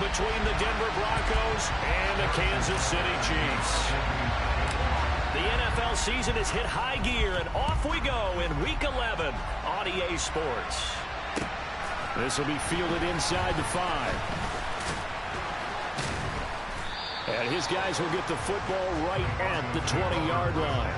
between the Denver Broncos and the Kansas City Chiefs. The NFL season has hit high gear, and off we go in Week 11 on EA Sports. This will be fielded inside the 5. And his guys will get the football right at the 20-yard line.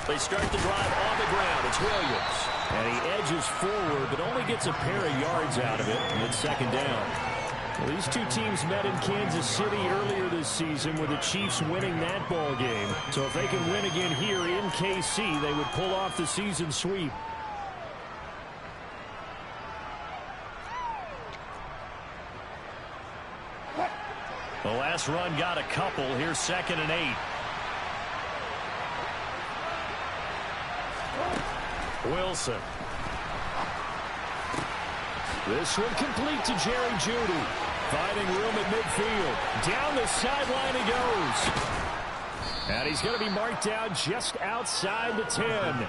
They start the drive on the ground. It's Williams. And he edges forward, but only gets a pair of yards out of it, and it's second down. Well, these two teams met in Kansas City earlier this season with the Chiefs winning that ball game. So if they can win again here in KC, they would pull off the season sweep. The last run got a couple. Here's 2nd and 8. Wilson. This one complete to Jerry Jeudy. Finding room at midfield. Down the sideline he goes. And he's going to be marked down just outside the 10.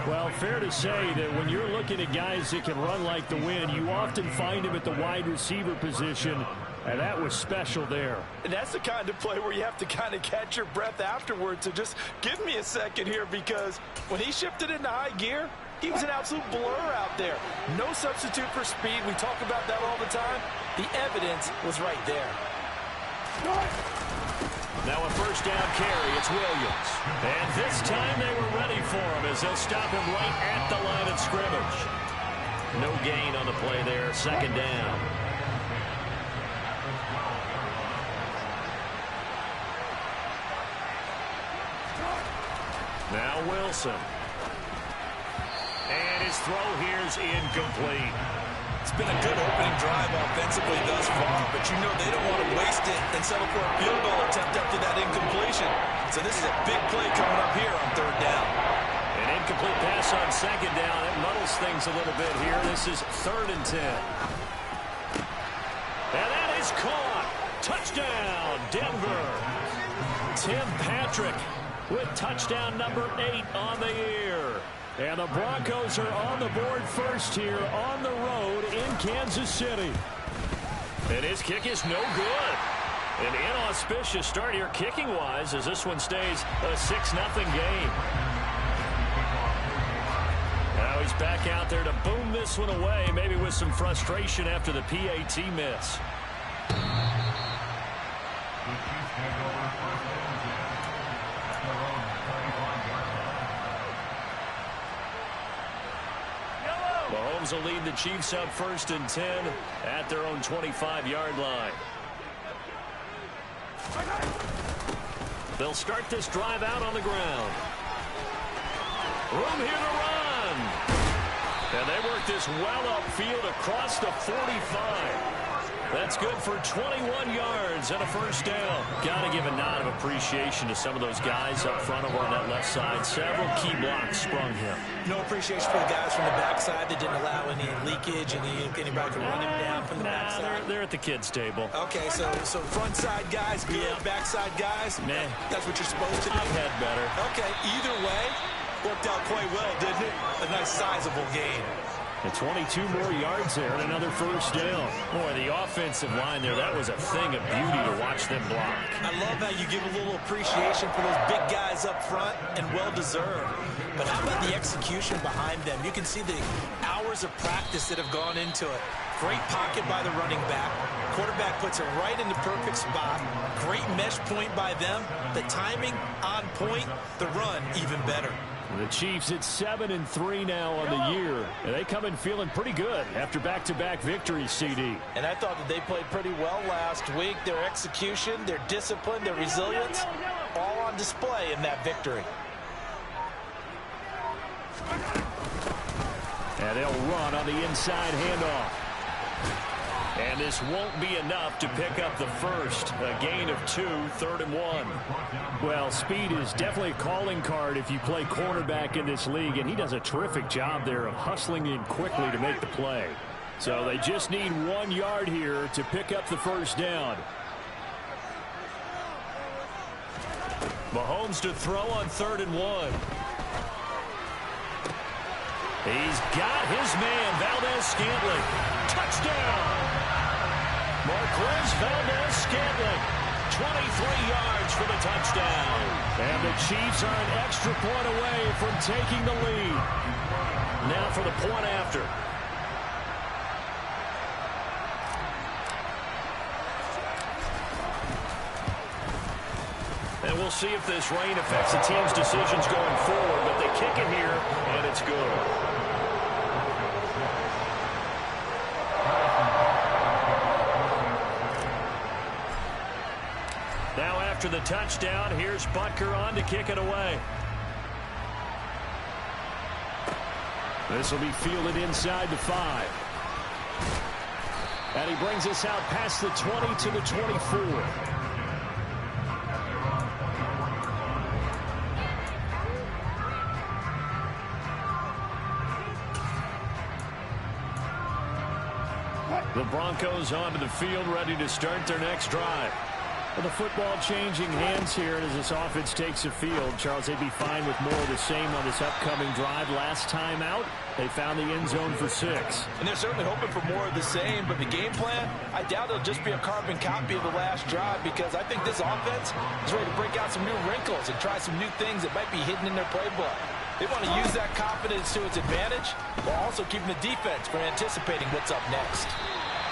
Well, fair to say that when you're looking at guys that can run like the wind, you often find him at the wide receiver position. And that was special there. And that's the kind of play where you have to kind of catch your breath afterwards. So just give me a second here, because when he shifted into high gear, he was an absolute blur out there. No substitute for speed. We talk about that all the time. The evidence was right there. Now a first down carry. It's Williams. And this time they were ready for him as they'll stop him right at the line of scrimmage. No gain on the play there. Second down. Now Wilson. And his throw here's incomplete. It's been a good opening drive offensively thus far, but you know they don't want to waste it and settle for a field goal attempt after that incompletion. So this is a big play coming up here on 3rd down. An incomplete pass on 2nd down. It muddles things a little bit here. This is 3rd and 10. And that is caught. Touchdown, Denver. Tim Patrick with touchdown number 8 on the year. And the Broncos are on the board first here on the road in Kansas City. And his kick is no good. An inauspicious start here kicking-wise as this one stays a 6-0 game. Now he's back out there to boom this one away, maybe with some frustration after the PAT miss. Mahomes will lead the Chiefs up 1st and 10 at their own 25-yard line. They'll start this drive out on the ground. Room here to run. And they work this well upfield across the 45. That's good for 21 yards and a first down. Got to give a nod of appreciation to some of those guys up front over on that left side. Several key blocks sprung him. No appreciation for the guys from the backside that didn't allow any leakage and anybody could run him down from the backside. They're at the kids' table. Okay, so front side guys good, backside guys, meh. That's what you're supposed to do. I've had better. Okay, either way, worked out quite well, didn't it? A nice sizable gain. And 22 more yards there and another first down. Boy, the offensive line there, that was a thing of beauty to watch them block. I love how you give a little appreciation for those big guys up front, and well-deserved. But how about the execution behind them? You can see the hours of practice that have gone into it. Great pocket by the running back. Quarterback puts it right in the perfect spot. Great mesh point by them. The timing on point. The run even better. The Chiefs at 7-3 now on the year. And they come in feeling pretty good after back-to-back victories, CD. And I thought that they played pretty well last week. Their execution, their discipline, their resilience, all on display in that victory. And they'll run on the inside handoff. And this won't be enough to pick up the first. A gain of 2, 3rd and 1. Well, speed is definitely a calling card if you play quarterback in this league, and he does a terrific job there of hustling in quickly to make the play. So they just need 1 yard here to pick up the first down. Mahomes to throw on 3rd and 1. He's got his man, Valdez-Scantling. Touchdown! Marquez Valdez-Scantling, 23 yards for the touchdown. And the Chiefs are an extra point away from taking the lead. Now for the point after. And we'll see if this rain affects the team's decisions going forward, but they kick it here, and it's good. Now after the touchdown, here's Butker on to kick it away. This will be fielded inside the 5. And he brings us out past the 20 to the 24. The Broncos onto the field, ready to start their next drive. Well, the football changing hands here as this offense takes the field. Charles, they'd be fine with more of the same on this upcoming drive. Last time out, they found the end zone for 6. And they're certainly hoping for more of the same, but the game plan, I doubt it'll just be a carbon copy of the last drive, because I think this offense is ready to break out some new wrinkles and try some new things that might be hidden in their playbook. They want to use that confidence to its advantage while also keeping the defense from anticipating what's up next.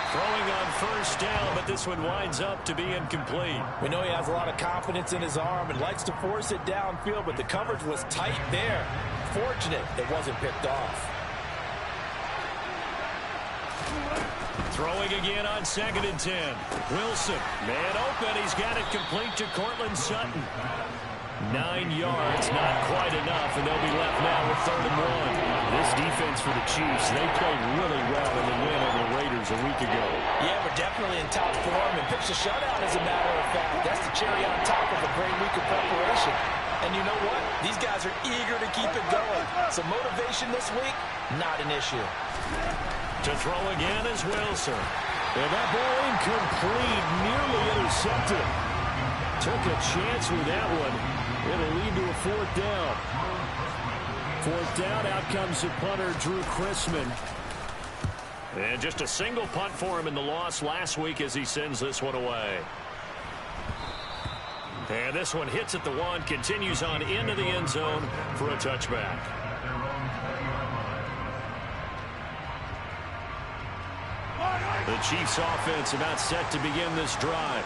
Throwing on 1st down, but this one winds up to be incomplete. We know he has a lot of confidence in his arm and likes to force it downfield, but the coverage was tight there. Fortunate it wasn't picked off. Throwing again on 2nd and 10. Wilson, man open. He's got it complete to Cortland Sutton. 9 yards, not quite enough, and they'll be left now with 3rd and 1. This defense for the Chiefs, they played really well in the win over the Raiders a week ago. Yeah, we're definitely in top form, and pitched a shutout as a matter of fact. That's the cherry on top of a great week of preparation. And you know what? These guys are eager to keep it going. So motivation this week, not an issue. To throw again is Wilson. And that ball incomplete, nearly intercepted. Took a chance with that one. It'll lead to a 4th down. 4th down, out comes the punter, Drew Chrisman. And just a single punt for him in the loss last week as he sends this one away. And this one hits at the 1, continues on into the end zone for a touchback. The Chiefs offense about set to begin this drive.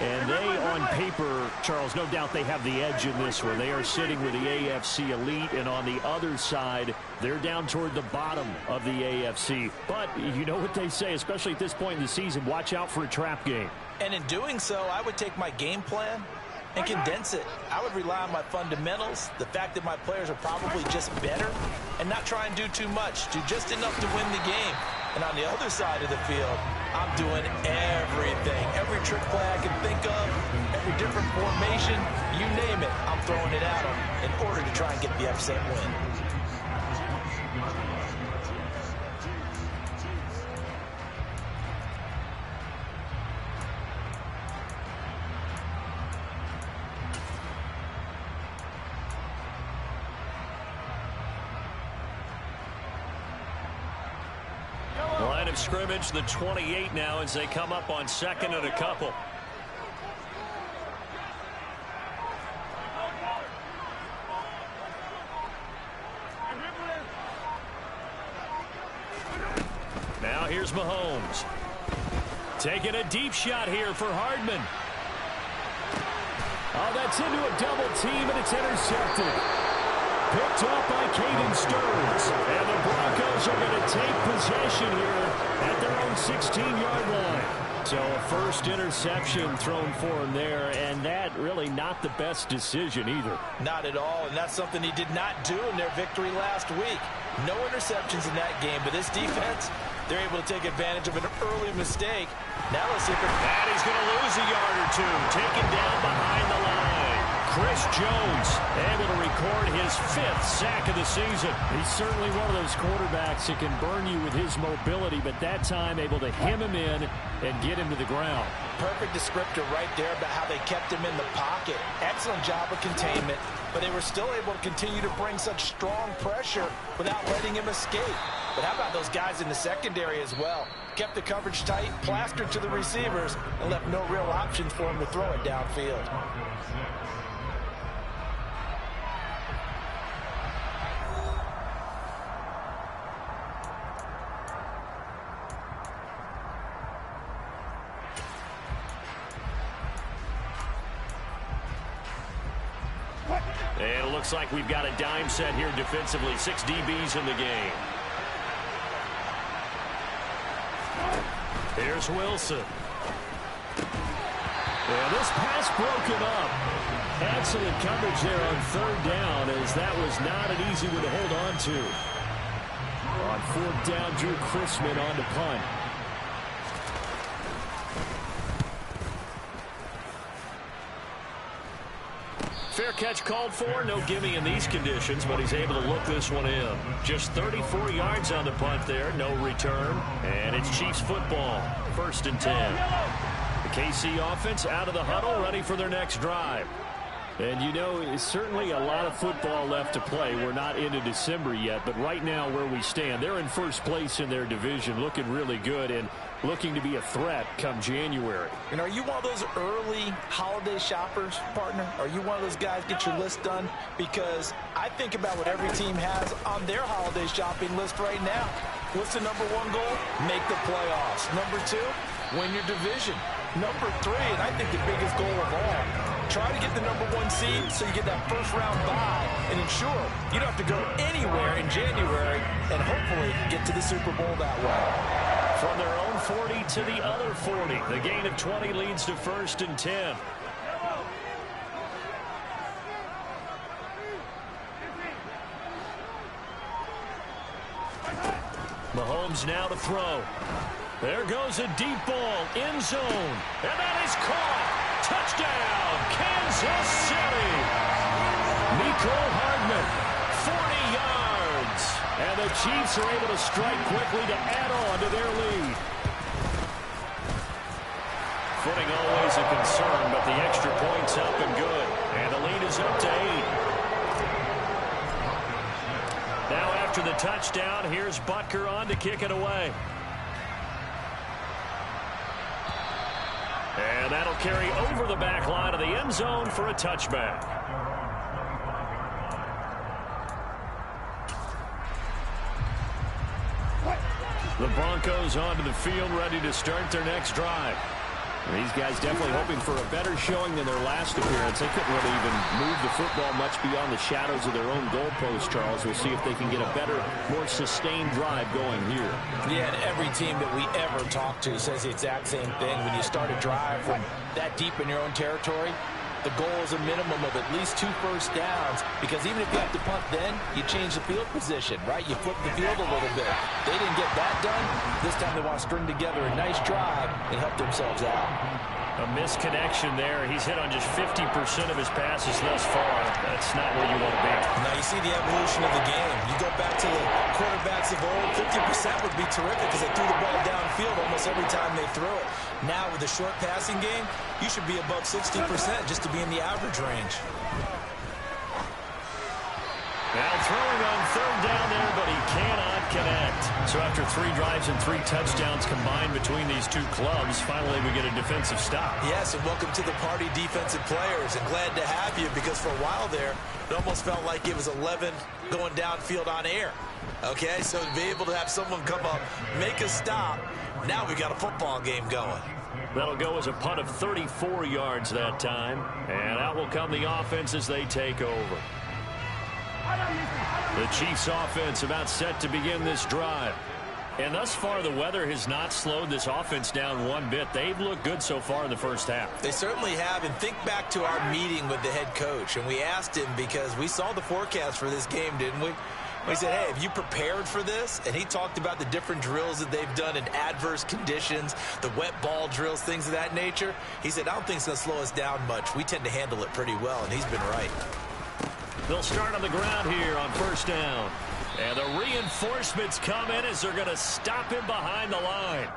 And they, on paper, Charles, no doubt they have the edge in this one. They are sitting with the AFC elite, and on the other side, they're down toward the bottom of the AFC. But you know what they say, especially at this point in the season, watch out for a trap game. And in doing so, I would take my game plan and condense it. I would rely on my fundamentals, the fact that my players are probably just better, and not try and do too much, do just enough to win the game. And on the other side of the field, I'm doing everything. Every trick play I can think of, every different formation, you name it, I'm throwing it at them in order to try and get the upset win. Line of scrimmage, the 28 now as they come up on 2nd and a couple. Now here's Mahomes. Taking a deep shot here for Hardman. Oh, that's into a double team, and it's intercepted. Picked up by Caden Stearns. And the Broncos are going to take possession here at their own 16-yard line. So a first interception thrown for him there, and that really not the best decision either. Not at all, and that's something he did not do in their victory last week. No interceptions in that game, but this defense, They're able to take advantage of an early mistake. Now let's see if and he's going to lose a yard or two. Taken down behind the line. Chris Jones able to record his 5th sack of the season. He's certainly one of those quarterbacks that can burn you with his mobility, but that time able to hem him in and get him to the ground. Perfect descriptor right there about how they kept him in the pocket. Excellent job of containment, but they were still able to continue to bring such strong pressure without letting him escape. But how about those guys in the secondary as well? Kept the coverage tight, plastered to the receivers, and left no real options for him to throw it downfield. And it looks like we've got a dime set here defensively. 6 DBs in the game. Here's Wilson. Yeah, this pass broken up. Excellent coverage there on 3rd down, as that was not an easy one to hold on to. On 4th down, Drew Chrisman on to punt. Fair catch called for. No gimme in these conditions, but he's able to look this one in. Just 34 yards on the punt there. No return. And it's Chiefs football. 1st and 10. The KC offense out of the huddle, ready for their next drive. And you know, it's certainly a lot of football left to play. We're not into December yet, but right now where we stand, they're in 1st place in their division, looking really good and looking to be a threat come January. And are you one of those early holiday shoppers, partner? Are you one of those guys get your list done? Because I think about what every team has on their holiday shopping list right now. What's the #1 goal? Make the playoffs. #2, win your division. #3, and I think the biggest goal of all, try to get the #1 seed so you get that 1st round bye and ensure you don't have to go anywhere in January and hopefully get to the Super Bowl that way. From their own 40 to the other 40. The gain of 20 leads to 1st and 10. Mahomes now to throw. There goes a deep ball, end zone, and that is caught. Touchdown, Kansas City. Mecole Hardman, 40 yards. And the Chiefs are able to strike quickly to add on to their lead. Footing always a concern, but the extra point's up and good. And the lead is up to 8. Now after the touchdown, here's Butker on to kick it away. And that'll carry over the back line of the end zone for a touchback. The Broncos onto the field, ready to start their next drive. And these guys definitely hoping for a better showing than their last appearance. They couldn't really even move the football much beyond the shadows of their own goalpost, Charles. We'll see if they can get a better, more sustained drive going here. Yeah, and every team that we ever talk to says the exact same thing. When you start a drive from that deep in your own territory, the goal is a minimum of at least 2 first downs, because even if you have to punt then, you change the field position, right? You flip the field a little bit. They didn't get that done. This time they want to string together a nice drive and help themselves out. A misconnection there. He's hit on just 50% of his passes thus far. That's not where you want to be. Now you see the evolution of the game. You go back to the quarterbacks of old, 50% would be terrific because they threw the ball downfield almost every time they threw it. Now with the short passing game, you should be above 60% just to be in the average range. Now throwing on 3rd down there, but he cannot connect. So after 3 drives and 3 touchdowns combined between these two clubs, finally we get a defensive stop. Yes, and welcome to the party, defensive players. And glad to have you, because for a while there, it almost felt like it was 11 going downfield on air. Okay, so to be able to have someone come up, make a stop, now we got a football game going. That'll go as a punt of 34 yards that time. And out will come the offense as they take over. The Chiefs offense about set to begin this drive. And thus far, the weather has not slowed this offense down one bit. They've looked good so far in the first half. They certainly have. And think back to our meeting with the head coach. And we asked him, because we saw the forecast for this game, didn't we? He said, hey, have you prepared for this? And he talked about the different drills that they've done in adverse conditions, the wet ball drills, things of that nature. He said, I don't think it's going to slow us down much. We tend to handle it pretty well, and he's been right. They'll start on the ground here on first down. And the reinforcements come in as they're going to stop him behind the line.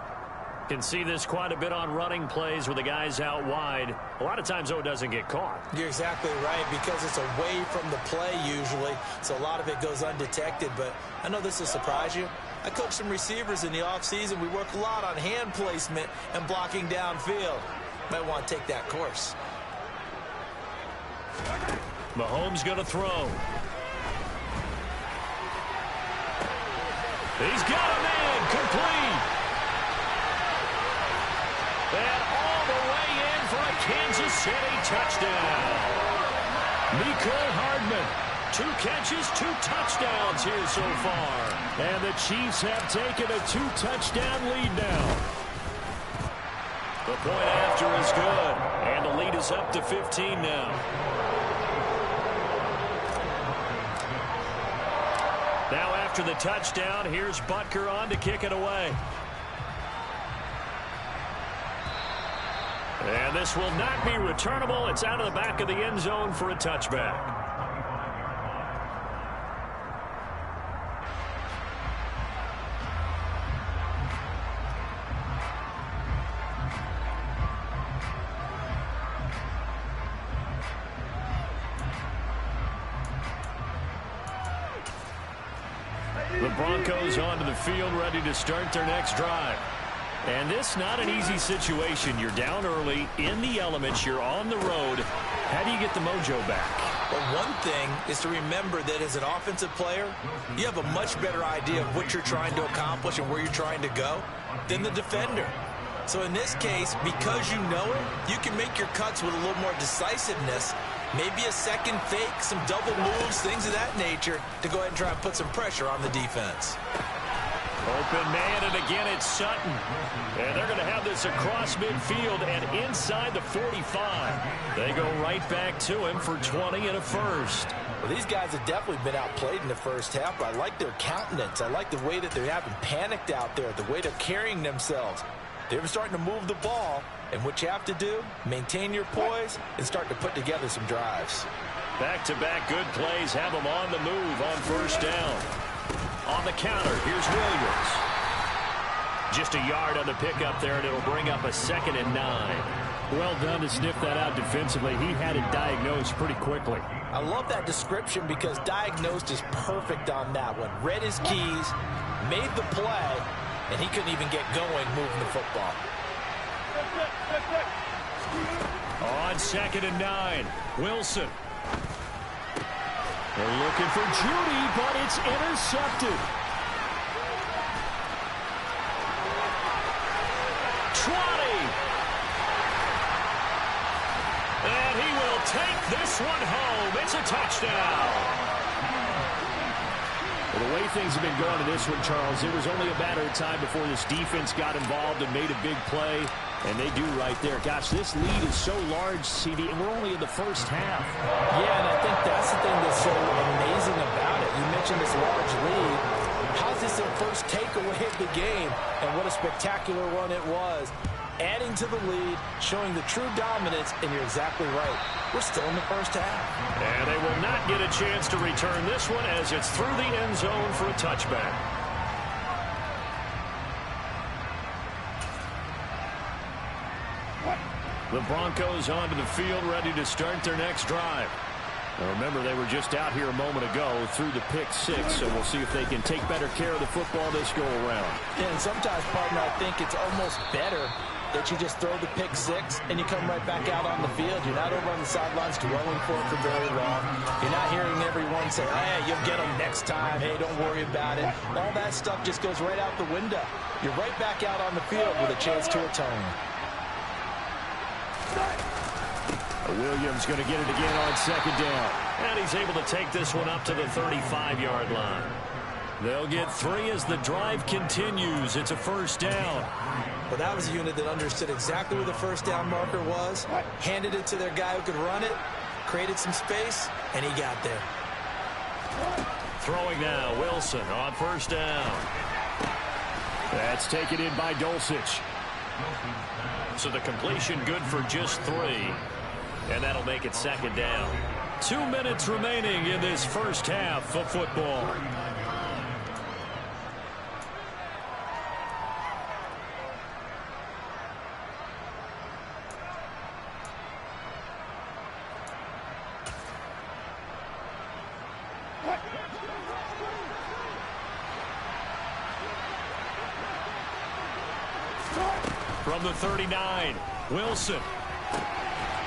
Can see this quite a bit on running plays where the guy's out wide. A lot of times, though, it doesn't get caught. You're exactly right, because it's away from the play usually, so a lot of it goes undetected. But I know this will surprise you. I coach some receivers in the offseason. We work a lot on hand placement and blocking downfield. Might want to take that course. Mahomes going to throw. He's got a man complete. And all the way in for a Kansas City touchdown. Mecole Hardman, 2 catches, 2 touchdowns here so far. And the Chiefs have taken a 2-touchdown lead now. The point after is good. And the lead is up to 15 now. Now after the touchdown, here's Butker on to kick it away. And this will not be returnable. It's out of the back of the end zone for a touchback. The Broncos onto the field, ready to start their next drive. And this not an easy situation. You're down early, in the elements, you're on the road. How do you get the mojo back? Well, one thing is to remember that as an offensive player, you have a much better idea of what you're trying to accomplish and where you're trying to go than the defender. So in this case, because you know it, you can make your cuts with a little more decisiveness. Maybe a second fake, some double moves, things of that nature to go ahead and try and put some pressure on the defense. Open man, and again it's Sutton. And they're going to have this across midfield and inside the 45. They go right back to him for 20 and a first. Well, these guys have definitely been outplayed in the first half, but I like their countenance. I like the way that they haven't panicked out there, the way they're carrying themselves. They're starting to move the ball, and what you have to do, maintain your poise and start to put together some drives. Back-to-back good plays have them on the move on first down. On the counter, here's Williams. Just a yard on the pickup there, and it'll bring up a 2nd and 9. Well done to sniff that out defensively. He had it diagnosed pretty quickly. I love that description because diagnosed is perfect on that one. Read his keys, made the play, and he couldn't even get going moving the football. On 2nd and 9, Wilson. They're looking for Judy, but it's intercepted. And he will take this one home. It's a touchdown. Well, the way things have been going in this one, Charles, it was only a matter of time before this defense got involved and made a big play. And they do right there. Gosh, this lead is so large, CD, and we're only in the first half. Yeah, and I think that's the thing that's so amazing about it. You mentioned this large lead. How's this their first takeaway of the game? And what a spectacular one it was. Adding to the lead, showing the true dominance, and you're exactly right. We're still in the first half. And they will not get a chance to return this one as it's through the end zone for a touchback. The Broncos onto the field, ready to start their next drive. Now remember, they were just out here a moment ago through the pick 6, so we'll see if they can take better care of the football this go around. Yeah, and sometimes, partner, I think it's almost better that you just throw the pick 6 and you come right back out on the field. You're not over on the sidelines dwelling for it for very long. You're not hearing everyone say, hey, you'll get them next time. Hey, don't worry about it. All that stuff just goes right out the window. You're right back out on the field with a chance to atone. Williams going to get it again on 2nd down. And he's able to take this one up to the 35-yard line. They'll get 3 as the drive continues. It's a first down. Well, that was a unit that understood exactly where the first down marker was, handed it to their guy who could run it, created some space, and he got there. Throwing now, Wilson on first down. That's taken in by Dulcich. So the completion good for just 3. And that'll make it second down. 2 minutes remaining in this first half of football. From the 39, Wilson.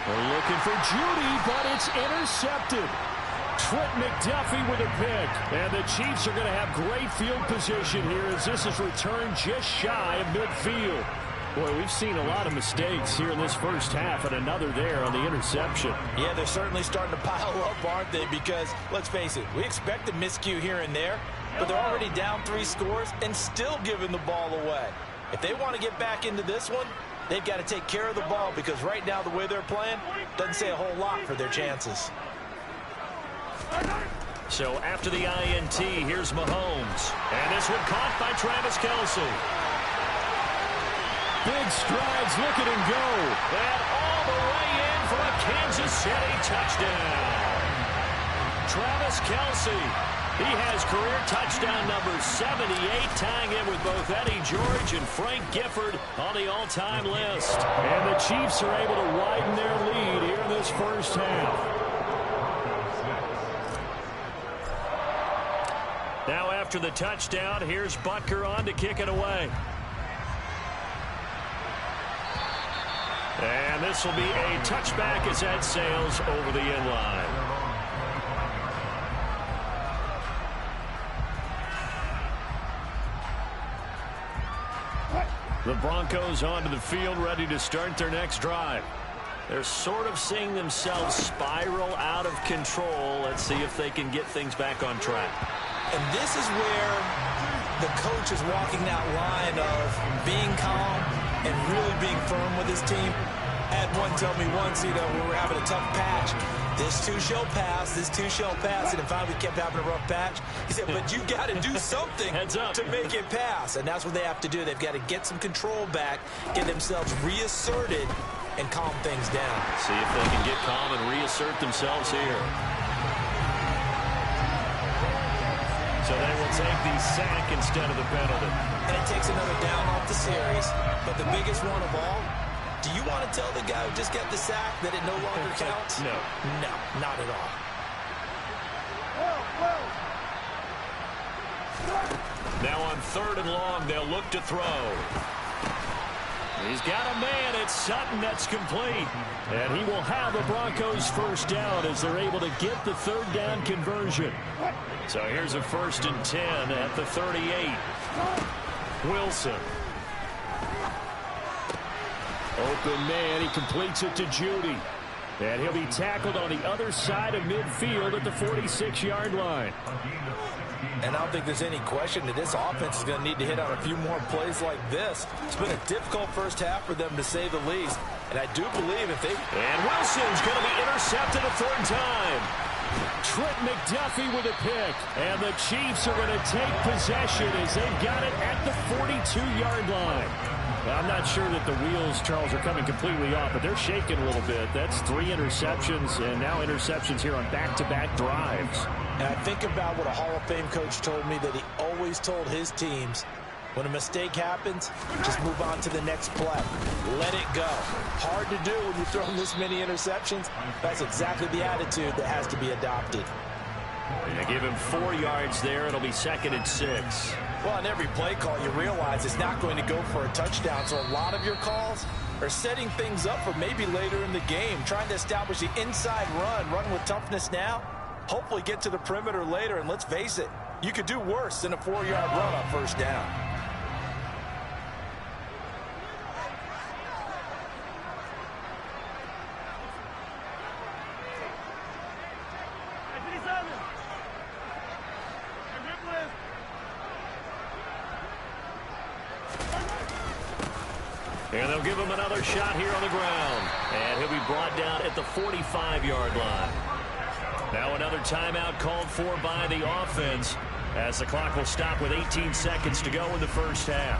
They're looking for Judy, but it's intercepted. Trent McDuffie with a pick. And the Chiefs are going to have great field position here as this is returned just shy of midfield. Boy, we've seen a lot of mistakes here in this first half, and another there on the interception. Yeah, they're certainly starting to pile up, aren't they? Because, let's face it, we expect a miscue here and there, but they're already down 3 scores and still giving the ball away. If they want to get back into this one, they've got to take care of the ball because right now the way they're playing doesn't say a whole lot for their chances. So after the INT, here's Mahomes. And this one caught by Travis Kelce. Big strides, look at him go. And all the way in for a Kansas City touchdown. Travis Kelce. He has career touchdown number 78, tying it with both Eddie George and Frank Gifford on the all-time list. And the Chiefs are able to widen their lead here in this first half. Now after the touchdown, here's Butker on to kick it away. And this will be a touchback as that sails over the end line. The Broncos onto the field, ready to start their next drive. They're sort of seeing themselves spiral out of control. Let's see if they can get things back on track. And this is where the coach is walking that line of being calm and really being firm with his team. I had one tell me once, when we were having a tough patch, this too shall pass, this too shall pass, and finally we kept having a rough patch. He said, but you got to do something to make it pass, and that's what they have to do. They've got to get some control back, get themselves reasserted, and calm things down. See if they can get calm and reassert themselves here. So they will take the sack instead of the penalty. And it takes another down off the series, but the biggest one of all, do you want to tell the guy who just got the sack that it no longer counts? No. No, not at all. Now on 3rd and long, they'll look to throw. He's got a man. It's Sutton that's complete. And he will have the Broncos first down as they're able to get the 3rd down conversion. So here's a 1st and 10 at the 38. Wilson. Open man, he completes it to Judy. And he'll be tackled on the other side of midfield at the 46-yard line. And I don't think there's any question that this offense is going to need to hit on a few more plays like this. It's been a difficult first half for them, to say the least. And I do believe if they... And Wilson's going to be intercepted a 3rd time. Trent McDuffie with a pick. And the Chiefs are going to take possession as they've got it at the 42-yard line. I'm not sure that the wheels, Charles, are coming completely off, but they're shaking a little bit. That's 3 interceptions, and now interceptions here on back-to-back drives. And I think about what a Hall of Fame coach told me, that he always told his teams, when a mistake happens, just move on to the next play. Let it go. Hard to do when you're throwing this many interceptions. That's exactly the attitude that has to be adopted. They give him 4 yards there. It'll be 2nd and 6. Well, on every play call, you realize it's not going to go for a touchdown. So a lot of your calls are setting things up for maybe later in the game, trying to establish the inside run with toughness now, hopefully get to the perimeter later. And let's face it, you could do worse than a 4-yard run on 1st down. And they'll give him another shot here on the ground. And he'll be brought down at the 45-yard line. Now another timeout called for by the offense as the clock will stop with 18 seconds to go in the first half.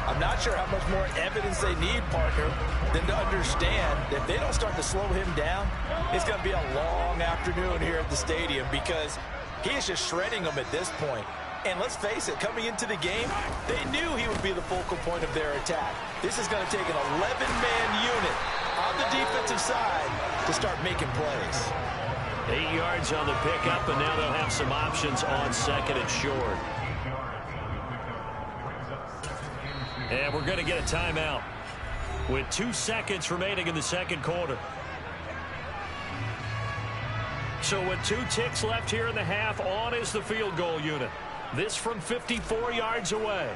I'm not sure how much more evidence they need, partner, than to understand that if they don't start to slow him down, it's going to be a long afternoon here at the stadium because he is just shredding them at this point. And let's face it, coming into the game, they knew he would be the focal point of their attack. This is going to take an 11-man unit on the defensive side to start making plays. 8 yards on the pickup, and now they'll have some options on second and short. And we're going to get a timeout with 2 seconds remaining in the second quarter. So with 2 ticks left here in the half, on is the field goal unit. This from 54 yards away.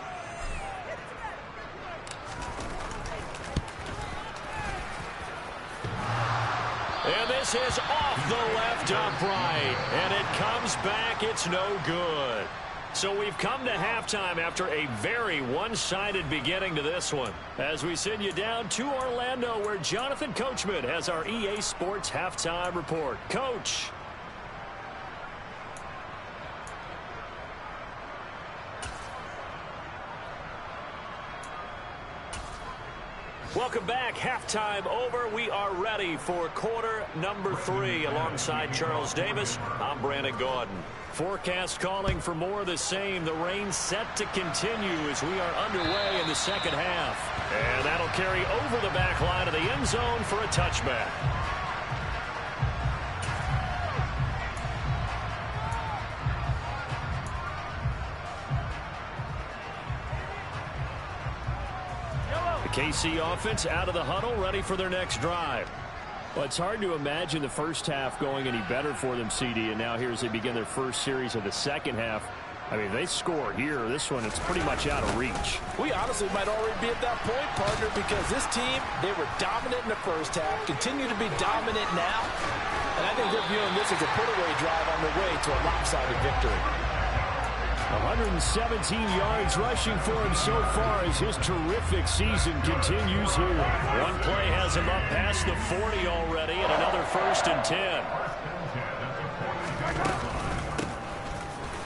And this is off the left upright. And it comes back. It's no good. So we've come to halftime after a very one-sided beginning to this one. As we send you down to Orlando, where Jonathan Coachman has our EA Sports halftime report. Coach. Welcome back. Halftime over. We are ready for quarter number 3. Alongside Charles Davis, I'm Brandon Gaudin. Forecast calling for more of the same. The rain set to continue as we are underway in the second half. And that'll carry over the back line of the end zone for a touchback. KC offense out of the huddle, ready for their next drive. Well, it's hard to imagine the first half going any better for them, CD, and now here as they begin their first series of the second half. I mean, they score here. This one, it's pretty much out of reach. We honestly might already be at that point, partner, because this team, they were dominant in the first half, continue to be dominant now, and I think they're viewing this as a put-away drive on the way to a lopsided victory. 117 yards rushing for him so far as his terrific season continues here. One play has him up past the 40 already, and another 1st and 10.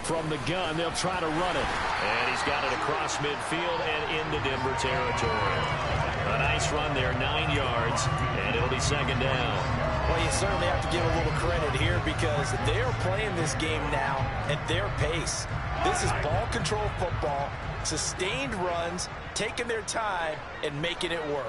From the gun, they'll try to run it. And he's got it across midfield and into Denver territory. A nice run there, 9 yards, and it'll be second down. Well, you certainly have to give a little credit here because they are playing this game now at their pace. This is ball control football, sustained runs, taking their time, and making it work.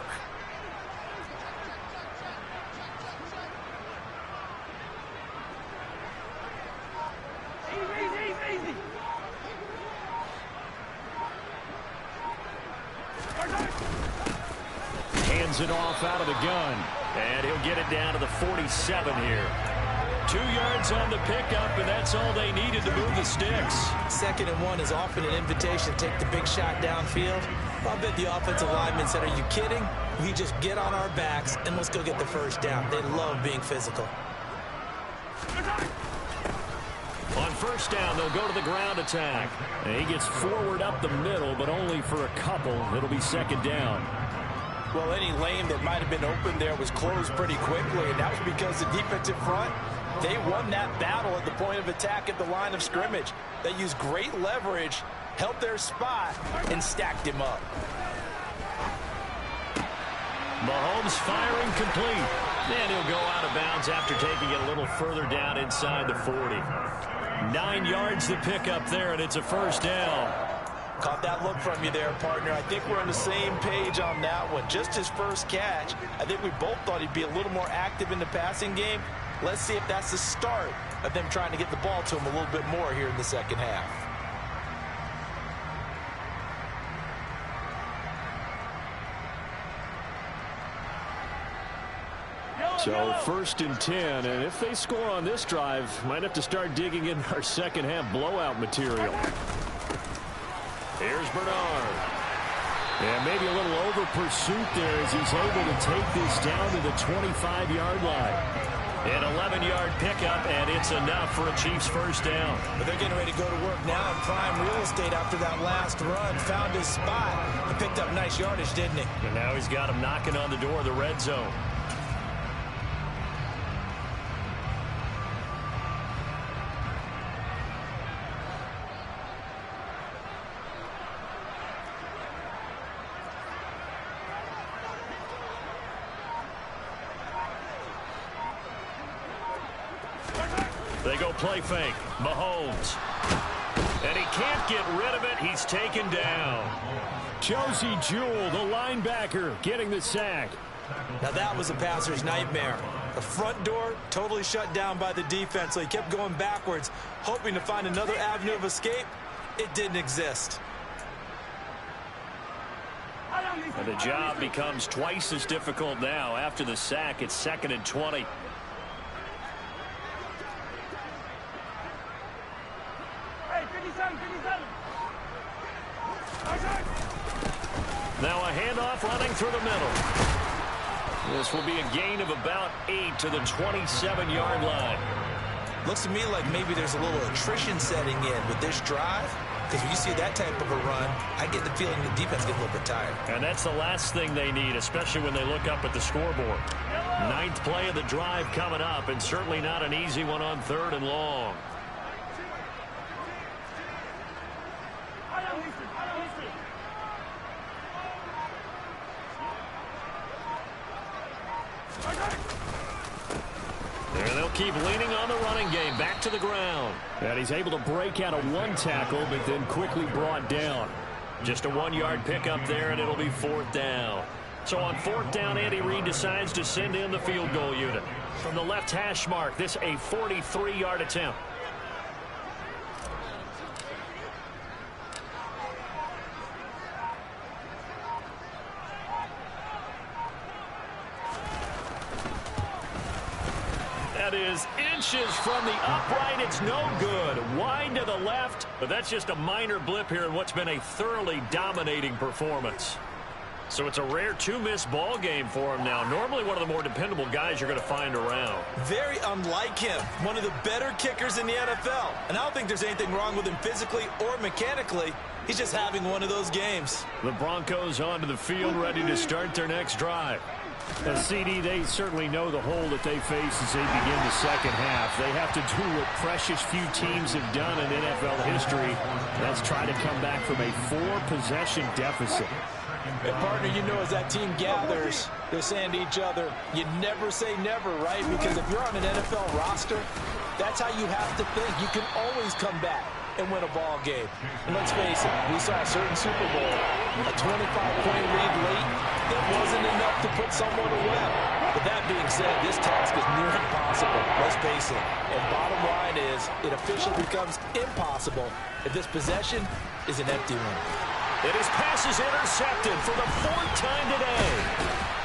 Hands it off out of the gun. And he'll get it down to the 47 here. 2 yards on the pickup, and that's all they needed to move the sticks. 2nd and 1 is often an invitation to take the big shot downfield. I bet the offensive lineman said, are you kidding? We just get on our backs, and let's go get the first down. They love being physical. On first down, they'll go to the ground attack. And he gets forward up the middle, but only for a couple. It'll be second down. Well, any lane that might have been open there was closed pretty quickly, and that was because the defensive front, they won that battle at the point of attack at the line of scrimmage. They used great leverage, held their spot, and stacked him up. Mahomes firing complete. And he'll go out of bounds after taking it a little further down inside the 40. 9 yards to pick up there, and it's a first down. Caught that look from you there, partner. I think we're on the same page on that one. Just his first catch. I think we both thought he'd be a little more active in the passing game. Let's see if that's the start of them trying to get the ball to him a little bit more here in the second half. So 1st and 10, and if they score on this drive, might have to start digging in our second half blowout material. Here's Bernard. And maybe a little over pursuit there as he's able to take this down to the 25-yard line. An 11-yard pickup, and it's enough for a Chiefs first down. But they're getting ready to go to work now in prime real estate after that last run. Found his spot and picked up nice yardage, didn't he? And now he's got him knocking on the door of the red zone. They go play fake. Mahomes. And he can't get rid of it. He's taken down. Josie Jewell, the linebacker, getting the sack. Now that was a passer's nightmare. The front door totally shut down by the defense, so he kept going backwards, hoping to find another avenue of escape. It didn't exist. And the job becomes twice as difficult now. After the sack, it's 2nd and 20. Now a handoff running through the middle. This will be a gain of about 8 to the 27-yard line. Looks to me like maybe there's a little attrition setting in with this drive. Because when you see that type of a run, I get the feeling the defense gets a little bit tired. And that's the last thing they need, especially when they look up at the scoreboard. 9th play of the drive coming up, and certainly not an easy one on 3rd and long. And they'll keep leaning on the running game. Back to the ground. And he's able to break out of one tackle, but then quickly brought down. Just a 1-yard pickup there, and it'll be 4th down. So on 4th down, Andy Reid decides to send in the field goal unit. From the left hash mark, this a 43-yard attempt. That is inches from the upright. It's no good. Wide to the left, but that's just a minor blip here in what's been a thoroughly dominating performance. So it's a rare 2-miss ball game for him now. Normally one of the more dependable guys you're going to find around. Very unlike him. One of the better kickers in the NFL. And I don't think there's anything wrong with him physically or mechanically. He's just having one of those games. The Broncos onto the field, ready to start their next drive. And CD, they certainly know the hole that they face as they begin the second half. They have to do what precious few teams have done in NFL history. That's try to come back from a 4-possession deficit. And partner, you know, as that team gathers, they're saying to each other, you never say never, right? Because if you're on an NFL roster, that's how you have to think. You can always come back and win a ball game. And let's face it, we saw a certain Super Bowl, a 25-point lead late, that wasn't enough to put someone away. But that being said, this task is near impossible. Let's face it. And bottom line is, it officially becomes impossible if this possession is an empty one. And his pass is intercepted for the 4th time today.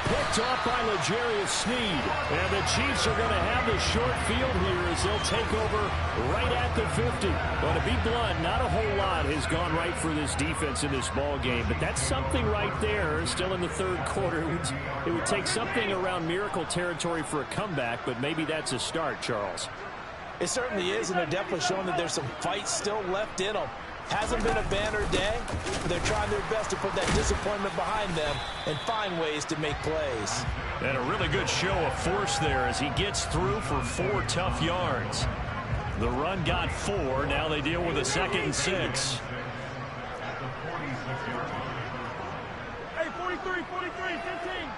Picked off by L'Jarius Sneed. And the Chiefs are going to have the short field here as they'll take over right at the 50. But to be blunt, not a whole lot has gone right for this defense in this ball game. But that's something right there. Still in the 3rd quarter. It would take something around miracle territory for a comeback, but maybe that's a start, Charles. It certainly is, and they're definitely showing that there's some fight still left in them. Hasn't been a banner day, but they're trying their best to put that disappointment behind them and find ways to make plays. And a really good show of force there as he gets through for 4 tough yards. The run got 4. Now they deal with a 2nd and 6. Hey, 43, 15.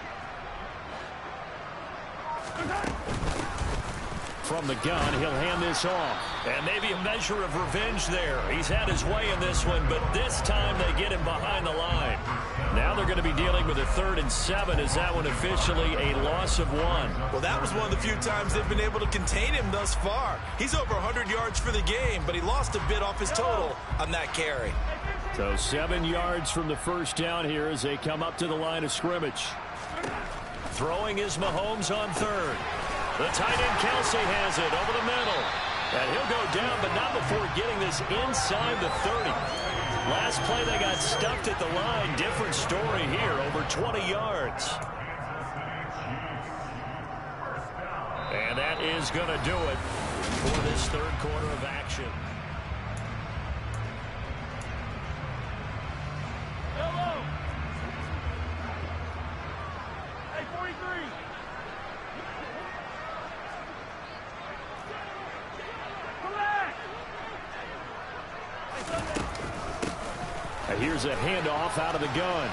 From the gun, he'll hand this off. And maybe a measure of revenge there. He's had his way in this one, but this time they get him behind the line. Now they're going to be dealing with a 3rd and 7. Is that one officially a loss of 1? Well, that was one of the few times they've been able to contain him thus far. He's over 100 yards for the game, but he lost a bit off his total on that carry. So 7 yards from the 1st down here as they come up to the line of scrimmage. Throwing is Mahomes on 3rd. The tight end Kelsey has it over the middle. And he'll go down, but not before getting this inside the 30. Last play they got stuffed at the line. Different story here, over 20 yards. And that is going to do it for this 3rd quarter of action. Hello. Hey, 43. Here's a handoff out of the gun.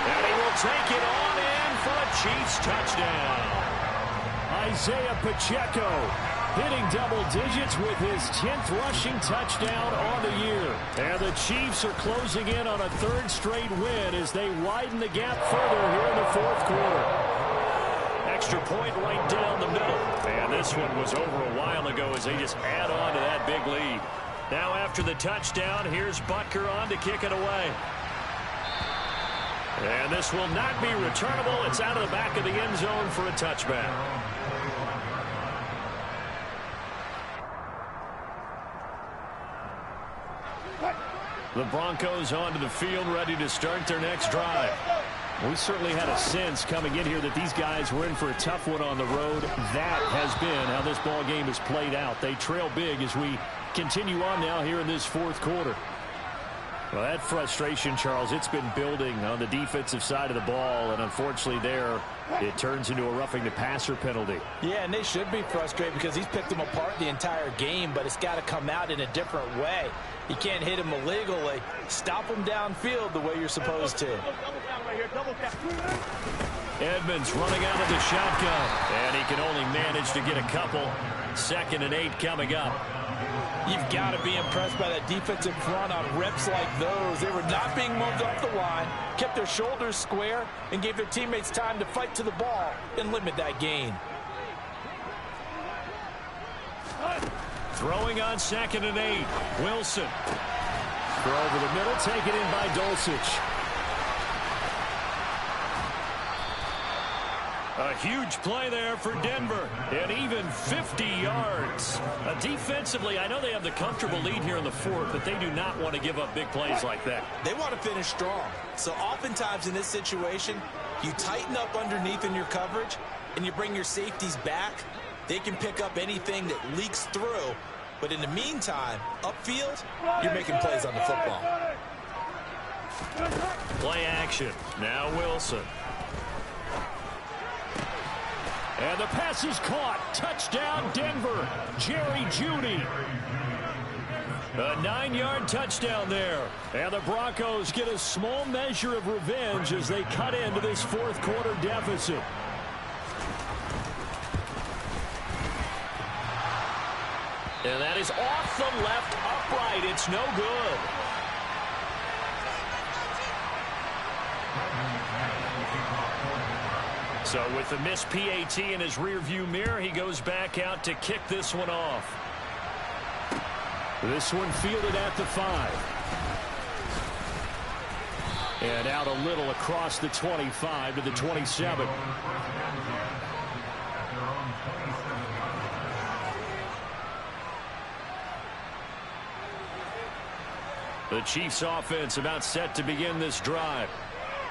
And he will take it on in for a Chiefs touchdown. I Isaiah Pacheco, hitting double digits with his 10th rushing touchdown on the year. And the Chiefs are closing in on a third straight win as they widen the gap further here in the fourth quarter. Extra point right down the middle. And this one was over a while ago as they just add on to that big lead. Now after the touchdown, here's Butker on to kick it away. And this will not be returnable. It's out of the back of the end zone for a touchback. The Broncos onto the field, ready to start their next drive. We certainly had a sense coming in here that these guys were in for a tough one on the road. That has been how this ball game has played out. They trail big as we continue on now here in this fourth quarter. Well, that frustration, Charles, it's been building on the defensive side of the ball, and unfortunately there it turns into a roughing the passer penalty. Yeah, and they should be frustrated because he's picked them apart the entire game, but it's got to come out in a different way. You can't hit him illegally. Stop him downfield the way you're supposed to. Edmonds running out of the shotgun, and he can only manage to get a couple. 2nd and 8 coming up. You've got to be impressed by that defensive front on reps like those. They were not being moved off the line, kept their shoulders square, and gave their teammates time to fight to the ball and limit that gain. Throwing on 2nd and 8. Wilson. Throw over the middle, taken in by Dulcich. A huge play there for Denver, and even 50 yards. Defensively, I know they have the comfortable lead here in the fourth, but they do not want to give up big plays like that. They want to finish strong. So oftentimes in this situation, you tighten up underneath in your coverage, and you bring your safeties back. They can pick up anything that leaks through, but in the meantime, upfield, you're making plays on the football. Play action. Now Wilson. And the pass is caught. Touchdown, Denver. Jerry Jeudy. A 9-yard touchdown there. And the Broncos get a small measure of revenge as they cut into this fourth quarter deficit. And that is off the left upright. It's no good. So with the missed PAT in his rearview mirror, he goes back out to kick this one off. This one fielded at the 5. And out a little across the 25 to the 27. The Chiefs offense about set to begin this drive.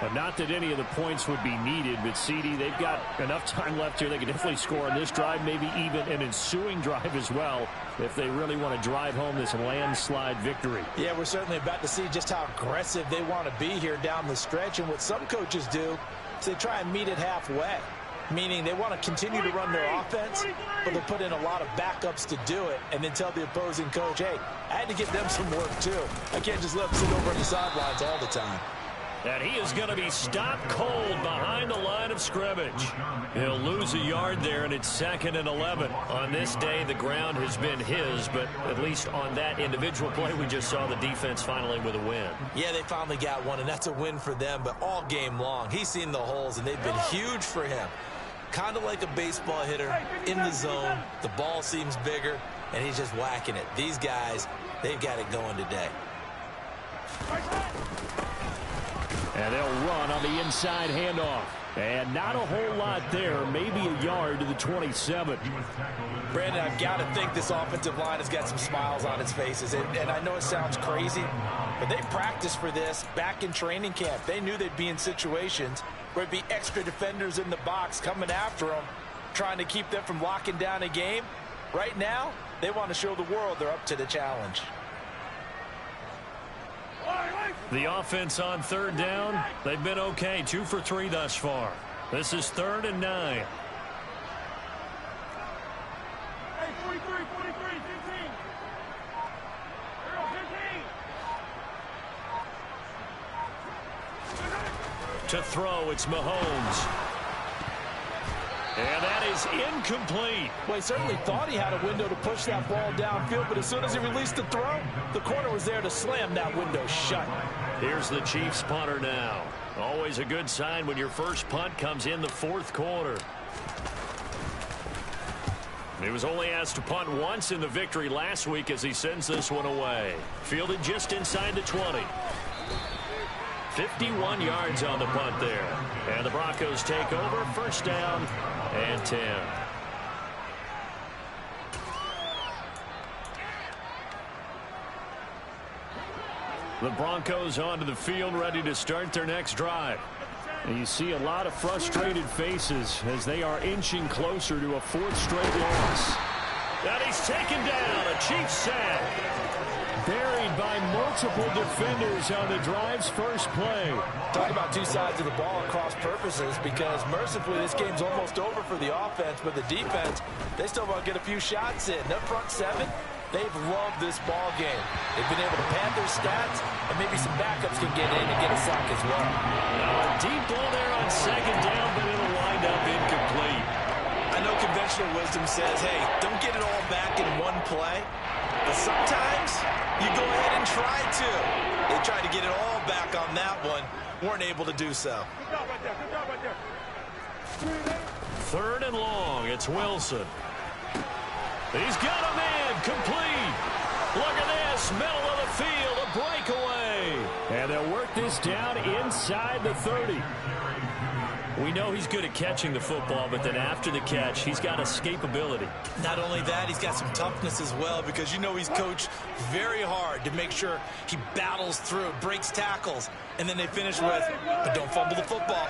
But not that any of the points would be needed, but CD, they've got enough time left here. They can definitely score on this drive, maybe even an ensuing drive as well, if they really want to drive home this landslide victory. Yeah, we're certainly about to see just how aggressive they want to be here down the stretch. And what some coaches do is they try and meet it halfway, meaning they want to continue to run their offense, but they'll put in a lot of backups to do it and then tell the opposing coach, hey, I had to get them some work too. I can't just let them sit over on the sidelines all the time. And he is going to be stopped cold behind the line of scrimmage. He'll lose a yard there, and it's 2nd and 11. On this day, the ground has been his, but at least on that individual play, we just saw the defense finally with a win. Yeah, they finally got one, and that's a win for them, but all game long, he's seen the holes, and they've been huge for him. Kind of like a baseball hitter in the zone. The ball seems bigger, and he's just whacking it. These guys, they've got it going today. And they'll run on the inside handoff. And not a whole lot there, maybe a yard to the 27. Brandon, I've got to think this offensive line has got some smiles on its faces. And I know it sounds crazy, but they practiced for this back in training camp. They knew they'd be in situations where there'd be extra defenders in the box coming after them, trying to keep them from locking down a game. Right now, they want to show the world they're up to the challenge. The offense on 3rd down, they've been okay. 2 for 3 thus far. This is 3rd and 9. Hey, 43, 15. 15. To throw, it's Mahomes. And that is incomplete. Well, he certainly thought he had a window to push that ball downfield, but as soon as he released the throw, the corner was there to slam that window shut. Here's the Chiefs punter now. Always a good sign when your first punt comes in the fourth quarter. He was only asked to punt once in the victory last week as he sends this one away. Fielded just inside the 20. 51 yards on the punt there. And the Broncos take over, first down and 10. The Broncos onto the field, ready to start their next drive. And you see a lot of frustrated faces as they are inching closer to a fourth straight loss. And he's taken down, a Chiefs sack. Buried by multiple defenders on the drive's first play. Talk about two sides of the ball at cross purposes, because mercifully this game's almost over for the offense, but the defense, they still want to get a few shots in. Their front seven, they've loved this ball game. They've been able to pad their stats, and maybe some backups can get in and get a sack as well. Now a deep ball there on second down, but it'll wind up incomplete. I know conventional wisdom says, hey, don't get it all back in one play. But sometimes you go ahead and try to. They tried to get it all back on that one. Weren't able to do so. Good job right there. Good job right there. Third and long. It's Wilson. He's got a man complete. Look at this. Middle of the field. A breakaway. And they'll work this down inside the 30. We know he's good at catching the football, but then after the catch, he's got escapability. Not only that, he's got some toughness as well, because you know he's coached very hard to make sure he battles through, breaks tackles, and then they finish with, but don't fumble the football.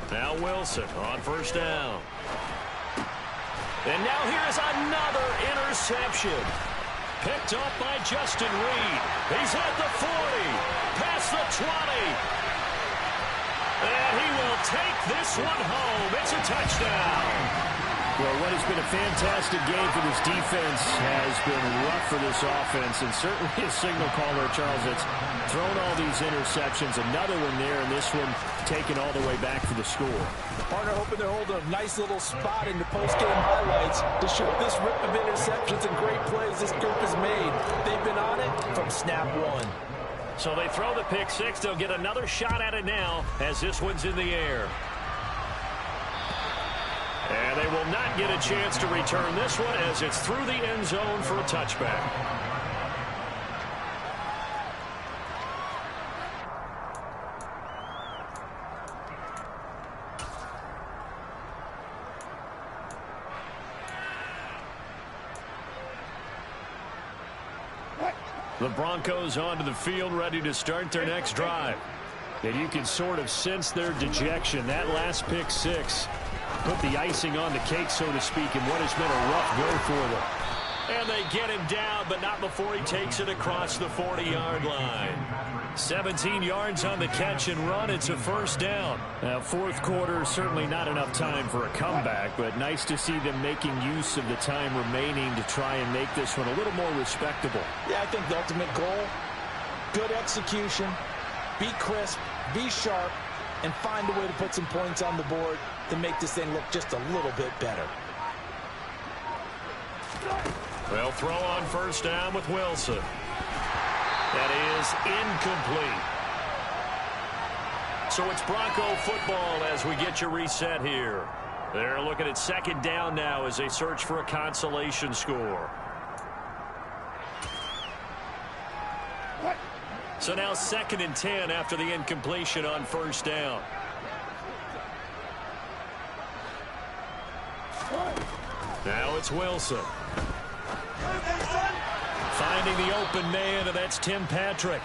Now Wilson on first down. And now here's another interception. Picked up by Justin Reed. He's at the 40, past the 20. And he will take this one home. It's a touchdown. Well, what has been a fantastic game for this defense has been rough for this offense. And certainly a signal caller, Charles, that's thrown all these interceptions. Another one there, and this one taken all the way back for the score. Partner hoping they're holding a nice little spot in the post-game highlights to show this rip of interceptions and great plays this group has made. They've been on it from snap one. So they throw the pick six. They'll get another shot at it now as this one's in the air. And they will not get a chance to return this one as it's through the end zone for a touchback. The Broncos onto the field, ready to start their next drive. And you can sort of sense their dejection. That last pick six put the icing on the cake, so to speak, in what has been a rough go for them. And they get him down, but not before he takes it across the 40-yard line. 17 yards on the catch and run. It's a first down. Now, fourth quarter, certainly not enough time for a comeback, but nice to see them making use of the time remaining to try and make this one a little more respectable. Yeah, I think the ultimate goal, good execution, be crisp, be sharp, and find a way to put some points on the board to make this thing look just a little bit better. They'll throw on first down with Wilson. That is incomplete. So it's Bronco football as we get you reset here. They're looking at second down now as they search for a consolation score. So now 2nd and 10 after the incompletion on first down. Now it's Wilson. Finding the open man, and that's Tim Patrick.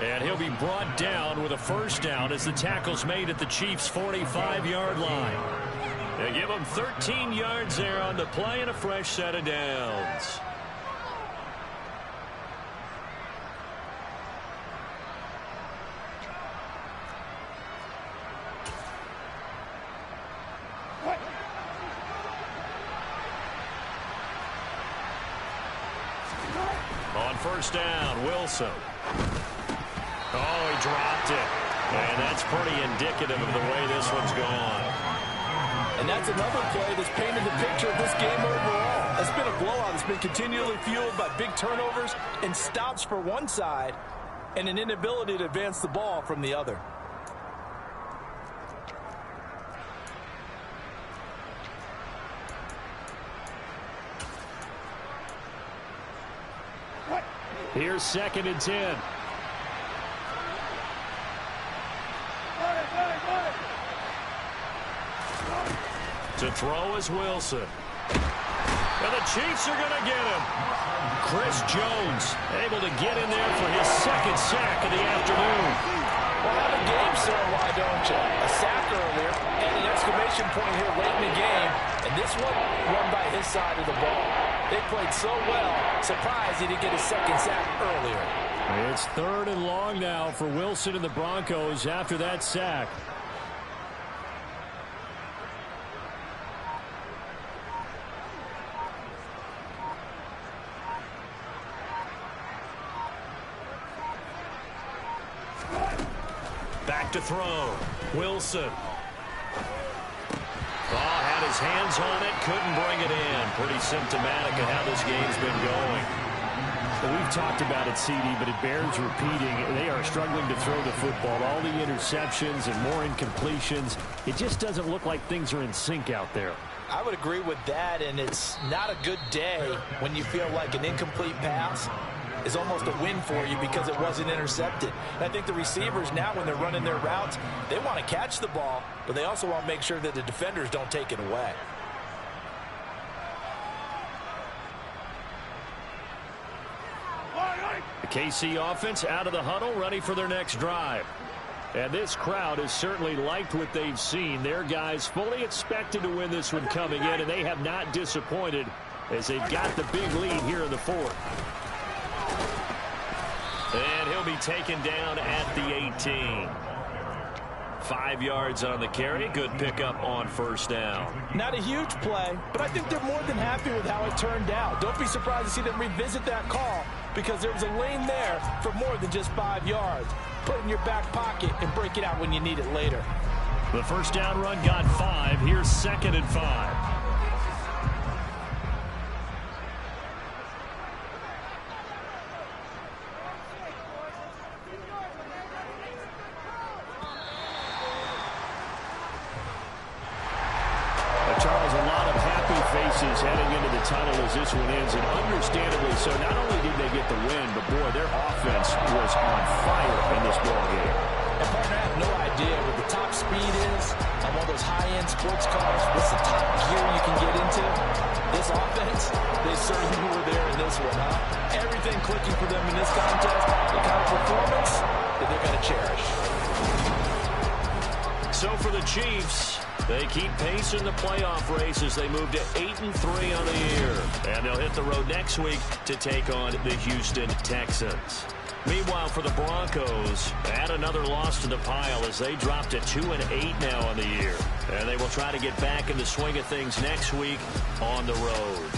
And he'll be brought down with a first down as the tackle's made at the Chiefs' 45-yard line. They give him 13 yards there on the play and a fresh set of downs. On first down, Wilson. Oh, he dropped it. And that's pretty indicative of the way this one's gone. And that's another play that's painted the picture of this game overall. It's been a blowout. It's been continually fueled by big turnovers and stops for one side and an inability to advance the ball from the other. Here's 2nd and 10. To throw is Wilson. And the Chiefs are going to get him. Chris Jones able to get in there for his 2nd sack of the afternoon. Well, have a game, sir, why don't you? A sack earlier and an exclamation point here late in the game. And this one run by his side of the ball. They played so well, surprised he didn't get his 2nd sack earlier. It's 3rd and long now for Wilson and the Broncos after that sack. Back to throw. Wilson. Had his hands on it, couldn't bring it in. Pretty symptomatic of how this game's been going. Well, we've talked about it, CD, but it bears repeating. They are struggling to throw the football. All the interceptions and more incompletions. It just doesn't look like things are in sync out there. I would agree with that, and it's not a good day when you feel like an incomplete pass is almost a win for you because it wasn't intercepted. And I think the receivers now, when they're running their routes, they want to catch the ball, but they also want to make sure that the defenders don't take it away. The KC offense out of the huddle, ready for their next drive. And this crowd has certainly liked what they've seen. Their guys fully expected to win this one coming in, and they have not disappointed as they've got the big lead here in the 4th. And he'll be taken down at the 18. 5 yards on the carry. Good pickup on 1st down. Not a huge play, but I think they're more than happy with how it turned out. Don't be surprised to see them revisit that call because there was a lane there for more than just 5 yards. Put it in your back pocket and break it out when you need it later. The 1st down run got 5. Here's 2nd and 5. Heading into the tunnel as this one ends, and understandably so. Not only did they get the win, but boy, their offense was on fire in this ball game. And partner, I have no idea what the top speed is on one of those high-end sports cars. What's the top gear you can get into? This offense, they certainly were there in this one, huh? Everything clicking for them in this contest, the kind of performance that they're going to cherish. So for the Chiefs, they keep pace in the playoff race as they move to 8-3 on the year. And they'll hit the road next week to take on the Houston Texans. Meanwhile, for the Broncos, add another loss to the pile as they drop to 2-8 now on the year. And they will try to get back in the swing of things next week on the road.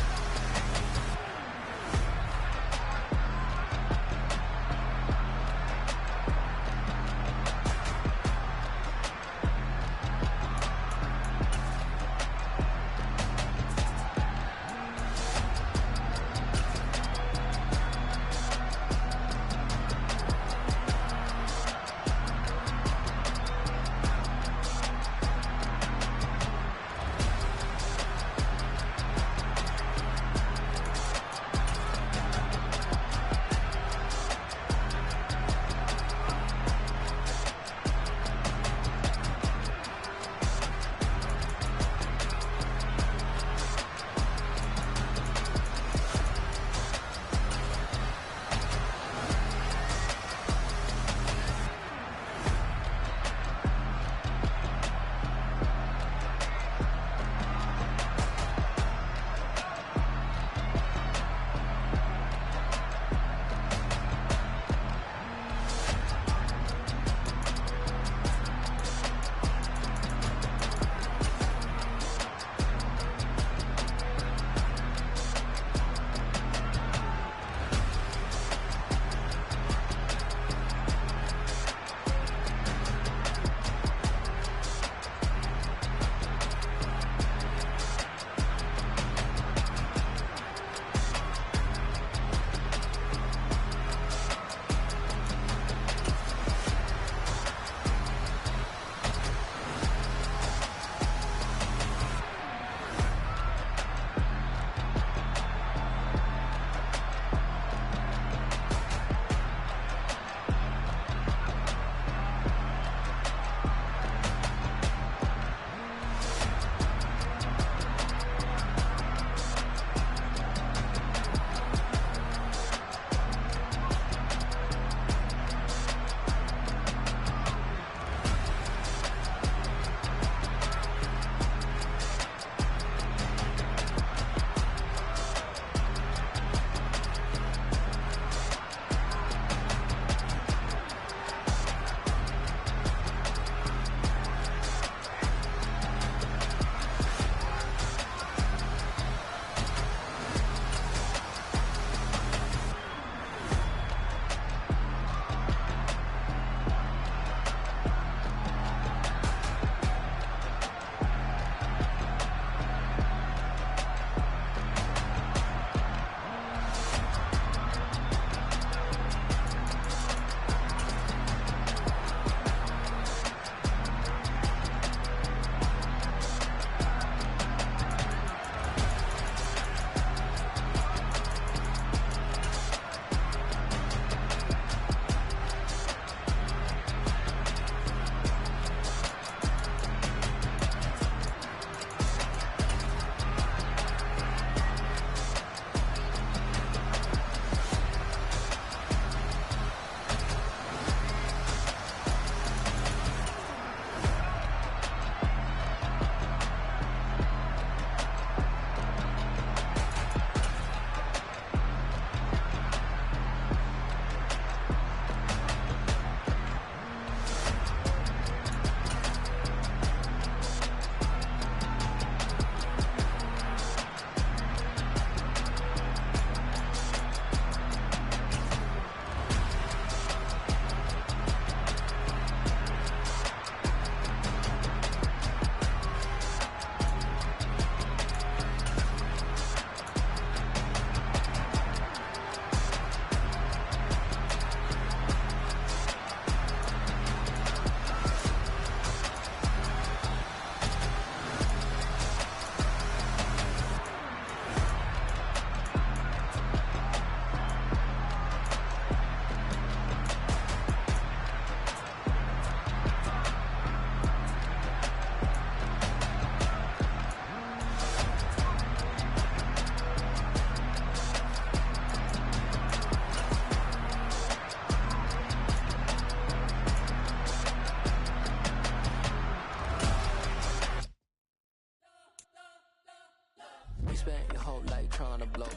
spent your whole life trying to blow up.